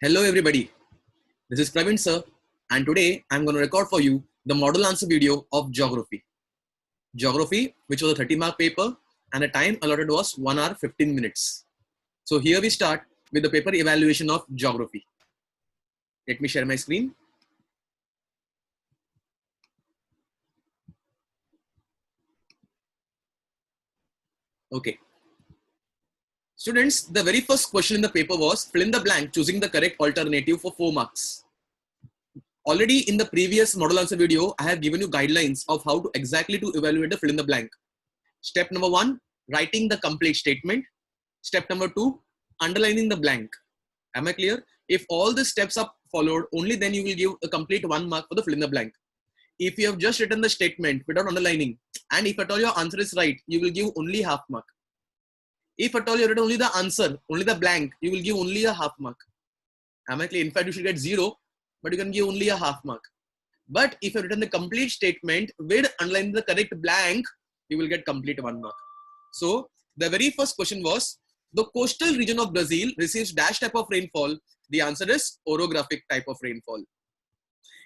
Hello everybody, this is Praveen sir, and today I'm going to record for you the model answer video of geography. Geography, which was a 30-mark paper, and the time allotted was 1 hour 15 minutes. So here we start with the paper evaluation of geography. Let me share my screen. Okay. Students, the very first question in the paper was fill in the blank choosing the correct alternative for 4 marks. Already in the previous model answer video, I have given you guidelines of how to exactly to evaluate the fill in the blank. Step number 1, writing the complete statement. Step number 2, underlining the blank. Am I clear? If all the steps are followed, only then you will give a complete 1 mark for the fill in the blank. If you have just written the statement without underlining, and if at all your answer is right, you will give only half mark. If at all you have written only the answer, only the blank, you will give only a half mark. Am I clear? In fact, you should get 0, but you can give only a half mark. But if you have written the complete statement with underlining the correct blank, you will get complete 1 mark. So the very first question was, the coastal region of Brazil receives dash type of rainfall. The answer is orographic type of rainfall.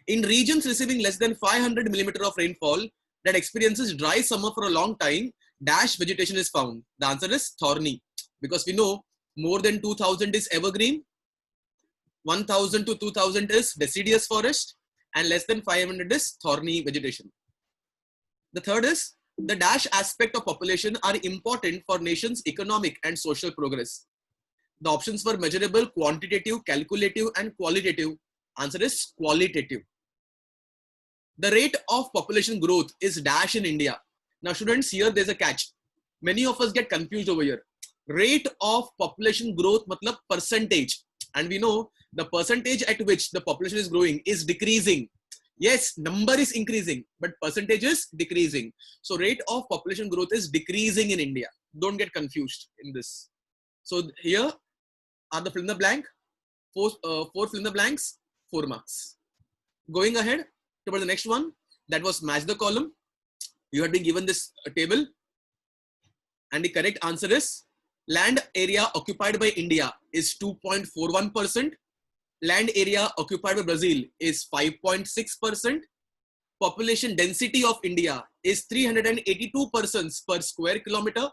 In regions receiving less than 500 millimeter of rainfall that experiences dry summer for a long time, dash vegetation is found. The answer is thorny, because we know more than 2000 is evergreen, 1000 to 2000 is deciduous forest, and less than 500 is thorny vegetation. The third is, the dash aspect of population are important for nation's economic and social progress. The options were measurable, quantitative, calculative, and qualitative. Answer is qualitative. The rate of population growth is dash in India. Now students, here there's a catch. Many of us get confused over here. Rate of population growth matlab percentage. And we know the percentage at which the population is growing is decreasing. Yes, number is increasing, but percentage is decreasing. So rate of population growth is decreasing in India. Don't get confused in this. So here are the fill in the blank. Four fill in the blanks, 4 marks. Going ahead to the next one, that was match the column. You had been given this table, and the correct answer is land area occupied by India is 2.41%. Land area occupied by Brazil is 5.6%. Population density of India is 382 persons per square kilometer.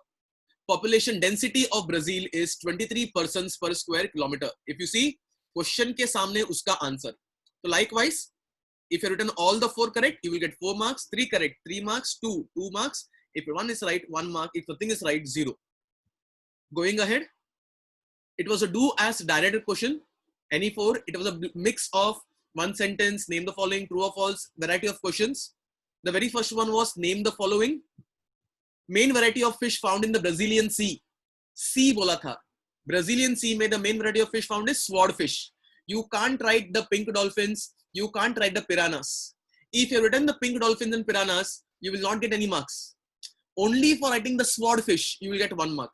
Population density of Brazil is 23 persons per square kilometer. If you see, question ke samne uska answer. So likewise, if you have written all the 4 correct, you will get 4 marks, 3 correct, 3 marks, 2 marks. If 1 is right, 1 mark. If nothing is right, 0. Going ahead, it was a do as directed question. Any 4, it was a mix of one sentence, name the following, true or false, variety of questions. The very first one was name the following. Main variety of fish found in the Brazilian Sea. Sea bola tha. Brazilian Sea mein the main variety of fish found is swordfish. You can't write the pink dolphins. You can't write the piranhas. If you have written the pink dolphins and piranhas, you will not get any marks. Only for writing the swordfish, you will get 1 mark.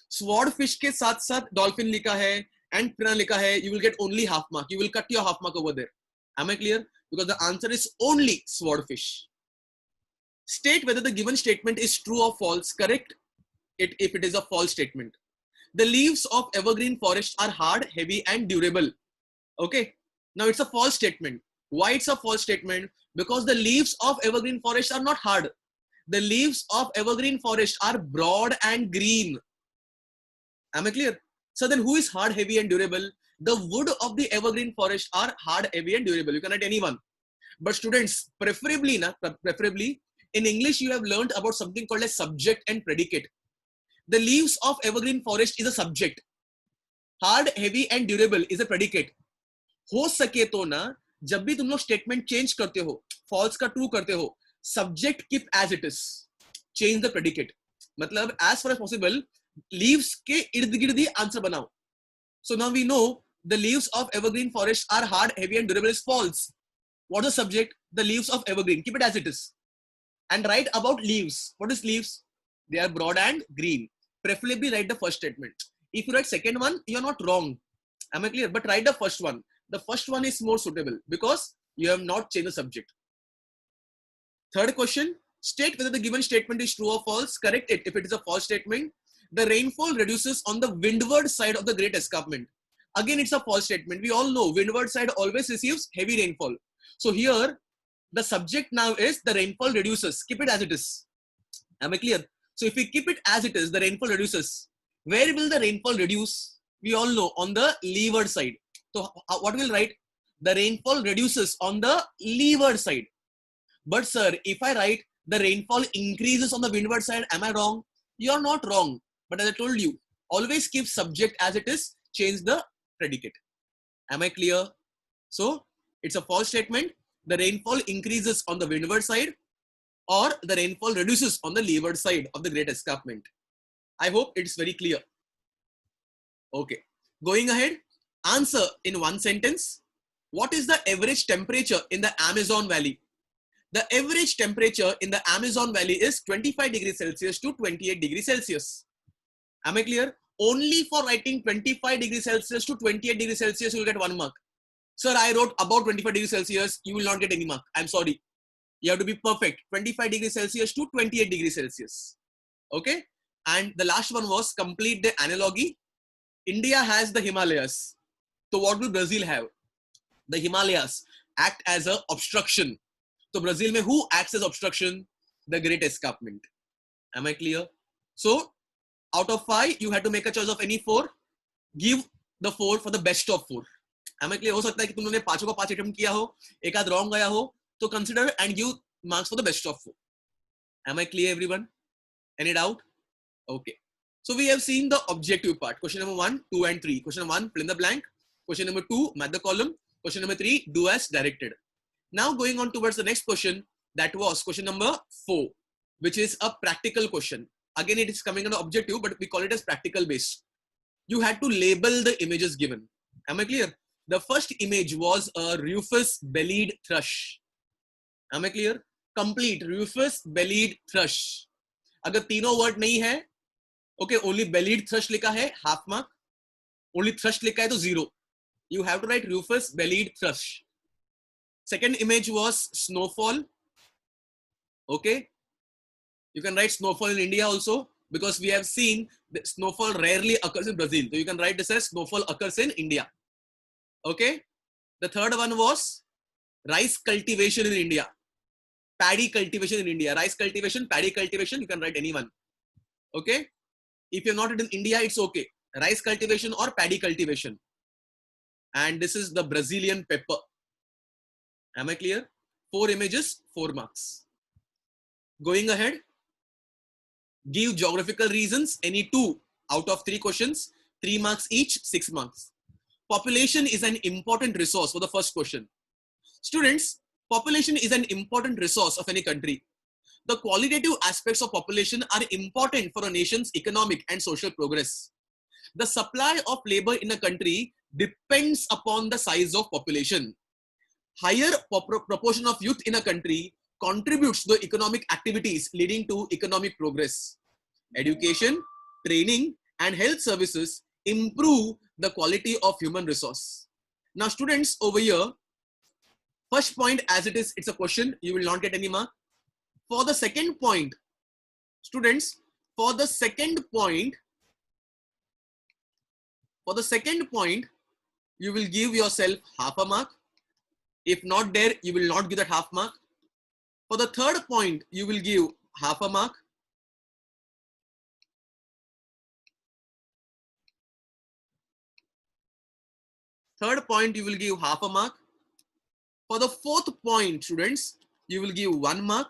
Swordfish ke साथ साथ dolphin लिखा है and piranha लिखा है, you will get only half mark. You will cut your half mark over there. Am I clear? Because the answer is only swordfish. State whether the given statement is true or false. Correct it if it is a false statement. The leaves of evergreen forest are hard, heavy, and durable. Okay. Now it's a false statement. Why it's a false statement? Because the leaves of evergreen forest are not hard. The leaves of evergreen forest are broad and green. Am I clear? So then who is hard, heavy, and durable? The wood of the evergreen forest are hard, heavy, and durable. You can write anyone. But students, preferably in English, you have learned about something called as subject and predicate. The leaves of evergreen forest is a subject. Hard, heavy, and durable is a predicate. हो सके तो ना जब भी तुम लोग statement change करते हो, फॉल्स का ट्रू करते हो, subject keep as it is, change the predicate. मतलब as far as possible leaves के इर्द गिर्द ही आंसर बनाओ. So now we know the leaves of evergreen forest are hard, heavy, and durable is false. What is the subject? The leaves of evergreen, keep it as it is, and write about leaves. What is leaves? They are broad and green. Preferably write the first statement. If you write second one, you are not wrong. Am I clear? But write the first one. The first one is more suitable because you have not changed the subject. Third question, state whether the given statement is true or false. Correct it if it is a false statement. The rainfall reduces on the windward side of the Great Escarpment. Again, it's a false statement. We all know windward side always receives heavy rainfall. So here, the subject now is the rainfall reduces. Keep it as it is. Am I clear? So if we keep it as it is, the rainfall reduces. Where will the rainfall reduce? We all know on the leeward side. So what we'll write? The rainfall reduces on the leeward side. But sir, if I write the rainfall increases on the windward side, am I wrong? You're not wrong. But as I told you, always keep subject as it is, change the predicate. Am I clear? So it's a false statement. The rainfall increases on the windward side or the rainfall reduces on the leeward side of the Great Escarpment. I hope it's very clear. Okay. Going ahead, answer in one sentence. What is the average temperature in the Amazon Valley? The average temperature in the Amazon Valley is 25 degrees Celsius to 28 degrees Celsius. Am I clear? Only for writing 25 degrees Celsius to 28 degrees Celsius, you will get 1 mark. Sir, I wrote about 25 degrees Celsius, you will not get any mark. I'm sorry. You have to be perfect. 25 degrees Celsius to 28 degrees Celsius. Okay? And the last one was complete the analogy. India has the Himalayas. So what will Brazil have? The Himalayas act as an obstruction. So Brazil mein who acts as obstruction? The Great Escarpment. Am I clear? So out of 5, you had to make a choice of any 4. Give the 4 for the best of 4. Am I clear? हो सकता है कि तुमने 5 का 5 attempt किया हो, एक आध wrong गया हो, तो consider and give marks for the best of 4. Am I clear, everyone? Any doubt? Okay. So we have seen the objective part. Question number 1, 2, and 3. Question number 1, fill in the blank. Question number 2, match the column. Question number 3, do as directed. Now going on towards the next question, that was question number 4, which is a practical question. Again, it is coming under objective, but we call it as practical based. You had to label the images given. Am I clear? The first image was a rufous bellied thrush. Am I clear? Complete rufous bellied thrush. अगर तीनों word नहीं है, okay, only bellied thrush लिखा है, half mark. Only thrush लिखा है तो 0. You have to write rufous bellied thrush. Second image was snowfall. Okay. You can write snowfall in India also, because we have seen that snowfall rarely occurs in Brazil. So you can write this as snowfall occurs in India. Okay. The third one was rice cultivation in India. Paddy cultivation in India. Rice cultivation, paddy cultivation, you can write any one. Okay. If you're not in India, it's okay. Rice cultivation or paddy cultivation. And this is the Brazilian pepper. Am I clear? 4 images, 4 marks. Going ahead, give geographical reasons, any 2 out of 3 questions, 3 marks each, 6 marks. Population is an important resource for the first question. Students, population is an important resource of any country. The qualitative aspects of population are important for a nation's economic and social progress. The supply of labor in a country depends upon the size of population. Higher proportion of youth in a country contributes to the economic activities leading to economic progress. Education, training, and health services improve the quality of human resource. Now, students over here, first point as it is, it's a question, you will not get any mark. For the second point, students, for the second point, you will give yourself half a mark. If not there, you will not give that half mark. For the third point, you will give half a mark. Third point, you will give half a mark. For the fourth point, students, you will give 1 mark.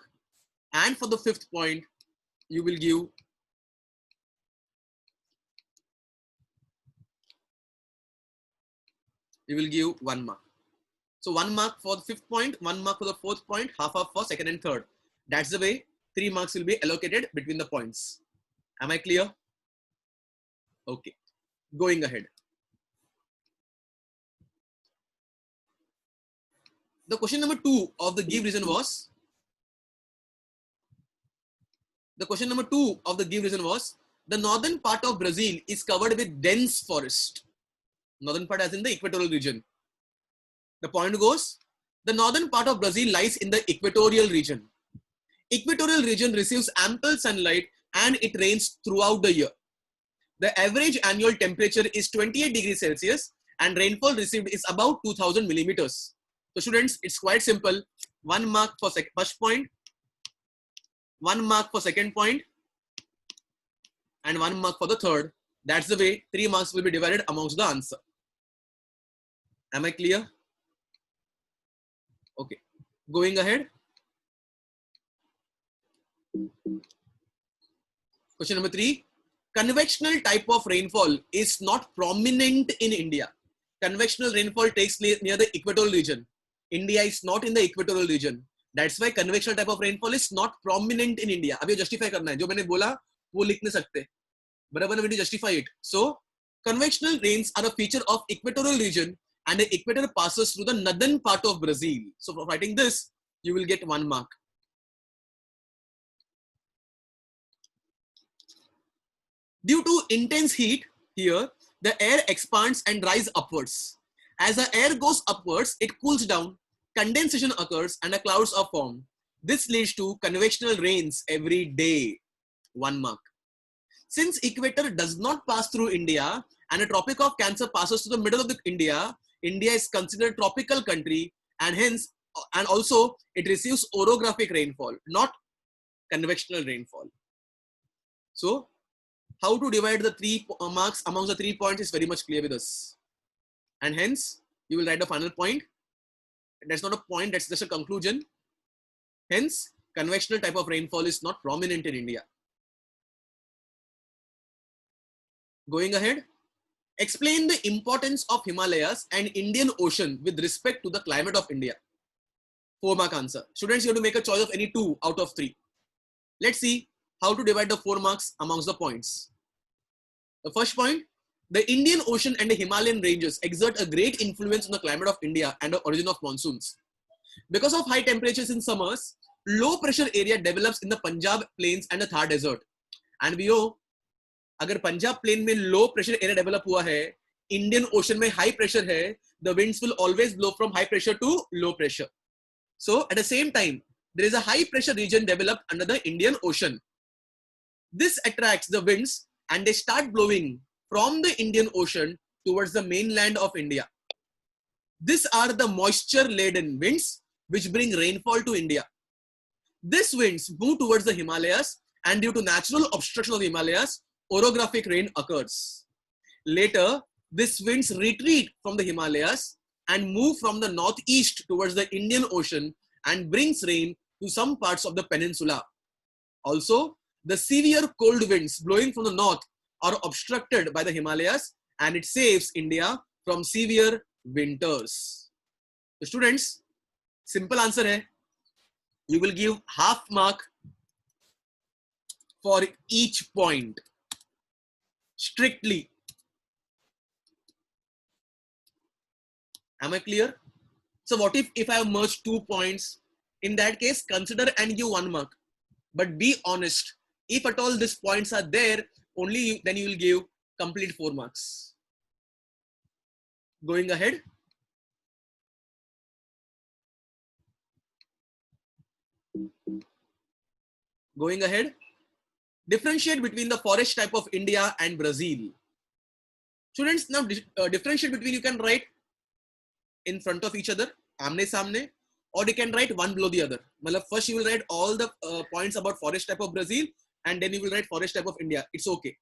And for the fifth point, you will give 1 mark. So 1 mark for the fifth point, 1 mark for the fourth point, half for second and third. That's the way 3 marks will be allocated between the points. Am I clear? Okay. Going ahead. The question number 2 of the give reason was, the northern part of Brazil is covered with dense forest. Northern part as in the equatorial region. The point goes, the northern part of Brazil lies in the equatorial region. Equatorial region receives ample sunlight and it rains throughout the year. The average annual temperature is 28 degrees Celsius and rainfall received is about 2000 millimeters. So students, it's quite simple. 1 mark for first point, 1 mark for second point, and 1 mark for the third. That's the way 3 marks will be divided amongst the answer. Am I clear? Okay, going ahead. Question number 3. Convectional type of rainfall is not prominent in India. Convectional rainfall takes place near the equatorial region. India is not in the equatorial region. That's why convectional type of rainfall is not prominent in India. अभी justify करना है. जो मैंने बोला वो लिख नहीं सकते. बराबर we need to justify it. So convectional rains are a feature of equatorial region, and the equator passes through the northern part of Brazil. So for writing this, you will get 1 mark. Due to intense heat here, the air expands and rises upwards. As the air goes upwards, it cools down, condensation occurs, and the clouds are formed. This leads to convectional rains every day. 1 mark. Since equator does not pass through India and the Tropic of Cancer passes through the middle of India, India is considered a tropical country, and hence, and also it receives orographic rainfall, not convectional rainfall. So, how to divide the 3 marks amongst the 3 points is very much clear with us. And hence, you will write the final point. That's not a point, that's just a conclusion. Hence, convectional type of rainfall is not prominent in India. Going ahead, explain the importance of Himalayas and Indian Ocean with respect to the climate of India. 4 mark answer. Students, you have to make a choice of any 2 out of 3. Let's see how to divide the 4 marks amongst the points. The first point, the Indian Ocean and the Himalayan ranges exert a great influence on the climate of India and the origin of monsoons. Because of high temperatures in summers, low pressure area develops in the Punjab plains and the Thar desert. And we know, अगर Punjab plane में low pressure area develop हुआ है, Indian ocean में high pressure है, the winds will always blow from high pressure to low pressure. So at the same time, there is a high pressure region developed under the Indian Ocean. This attracts the winds and they start blowing from the Indian Ocean towards the mainland of India. These are the moisture laden winds which bring rainfall to India. These winds move towards the Himalayas, and due to natural obstruction of the Himalayas, orographic rain occurs. Later, these winds retreat from the Himalayas and move from the northeast towards the Indian Ocean and brings rain to some parts of the peninsula. Also, the severe cold winds blowing from the north are obstructed by the Himalayas, and it saves India from severe winters. So students, simple answer hai, you will give half mark for each point. Strictly. Am I clear? So what if I have merged 2 points? In that case, consider and give 1 mark. But be honest. If at all these points are there, only then you will give complete 4 marks. Going ahead. Going ahead. Differentiate between the forest type of India and Brazil. Students, now differentiate between, you can write in front of each other, amne samne, or you can write one below the other. First you will write all the points about forest type of Brazil, and then you will write forest type of India. It's okay.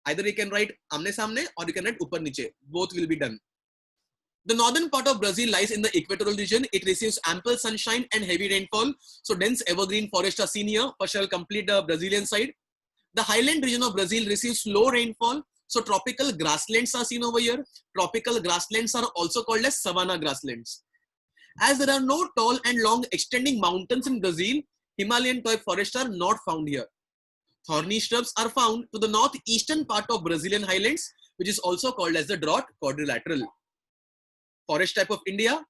Either you can write amne samne or you can write upar niche. Both will be done. The northern part of Brazil lies in the equatorial region. It receives ample sunshine and heavy rainfall. So dense evergreen forests are seen here. First I will complete the Brazilian side. The highland region of Brazil receives low rainfall, so tropical grasslands are seen over here. Tropical grasslands are also called as savanna grasslands. As there are no tall and long extending mountains in Brazil, Himalayan type forests are not found here. Thorny shrubs are found to the northeastern part of Brazilian highlands, which is also called as the drought quadrilateral. Forest type of India.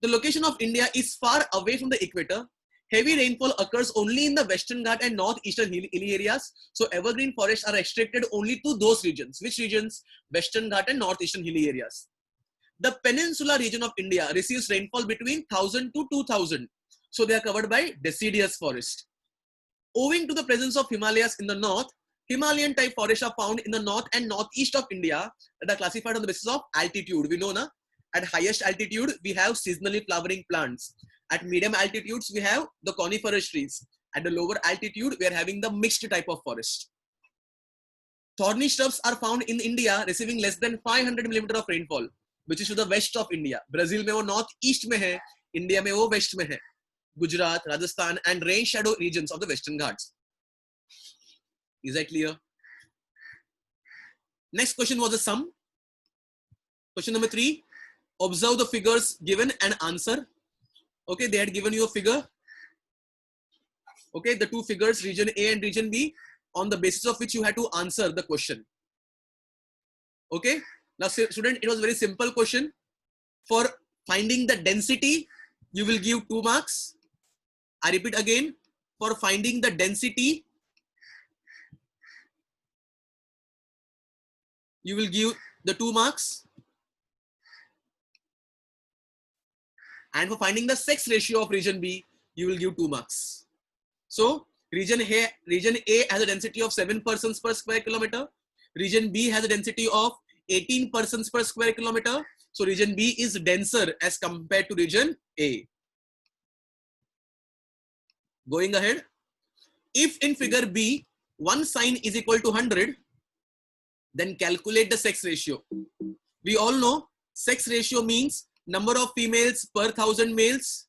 The location of India is far away from the equator. Heavy rainfall occurs only in the Western Ghat and northeastern hilly areas. So evergreen forests are restricted only to those regions. Which regions? Western Ghat and northeastern hilly areas. The peninsula region of India receives rainfall between 1000 to 2000. So they are covered by deciduous forest. Owing to the presence of Himalayas in the north, Himalayan type forests are found in the north and northeast of India that are classified on the basis of altitude. We know na, at highest altitude we have seasonally flowering plants. At medium altitudes we have the coniferous trees. At the lower altitude we are having the mixed type of forest. Thorny shrubs are found in India receiving less than 500 mm of rainfall, which is to the west of India. Brazil में वो north east में है, India में वो west में है. Gujarat, Rajasthan and rain shadow regions of the Western Ghats. Is that clear? Next question was a sum. Question number 3. Observe the figures given and answer. Okay, they had given you a figure. Okay, the two figures, region A and region B, on the basis of which you had to answer the question. Okay, now student, it was a very simple question. For finding the density, you will give 2 marks. I repeat again, for finding the density, you will give the 2 marks. And for finding the sex ratio of region B, you will give 2 marks. So region A has a density of 7 persons per square kilometer. Region B has a density of 18 persons per square kilometer. So region B is denser as compared to region A. Going ahead, if in figure B, one sign is equal to 100, then calculate the sex ratio. We all know sex ratio means number of females per 1000 males.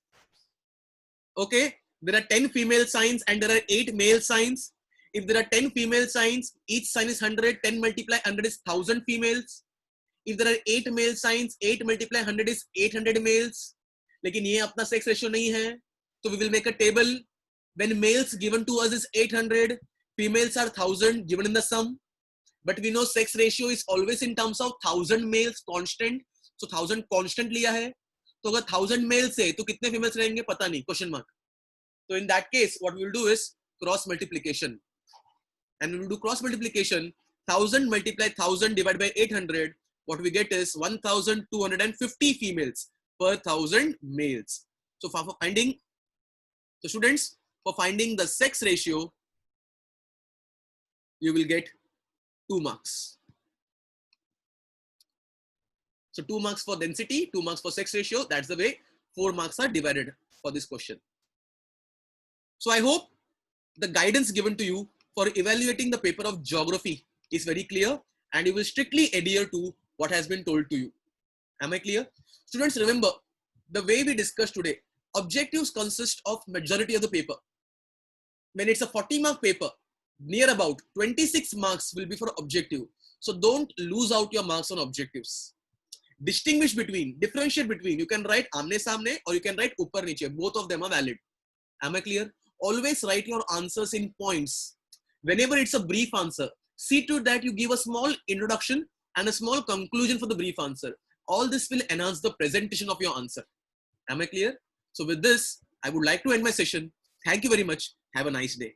Okay, there are 10 female signs and there are 8 male signs. If there are 10 female signs, each sign is 100, 10 multiply 100 is 1000 females. If there are 8 male signs, 8 multiply 100 is 800 males. लेकिन ये अपना sex ratio नहीं है, so we will make a table. When males given to us is 800, females are 1000 given in the sum. But we know sex ratio is always in terms of 1000 males constant. So 1000 constant लिया है. तो अगर 1000 males है, तो कितने females रहेंगे पता नहीं, question mark. So in that case, what we will do is cross multiplication. And we will do cross multiplication. 1000 multiply 1000 divided by 800. What we get is 1250 females per 1000 males. So for finding, so students, for finding the sex ratio, you will get 2 marks. So 2 marks for density, 2 marks for sex ratio. That's the way 4 marks are divided for this question. So I hope the guidance given to you for evaluating the paper of geography is very clear and you will strictly adhere to what has been told to you. Am I clear? Students, remember the way we discussed today, objectives consist of majority of the paper. When it's a 40-mark paper, near about 26 marks will be for objective. So don't lose out your marks on objectives. Distinguish between, differentiate between, you can write आमने सामने or you can write ऊपर नीचे. Both of them are valid. Am I clear? Always write your answers in points. Whenever it's a brief answer, see to that you give a small introduction and a small conclusion for the brief answer. All this will enhance the presentation of your answer. Am I clear? So with this, I would like to end my session. Thank you very much. Have a nice day.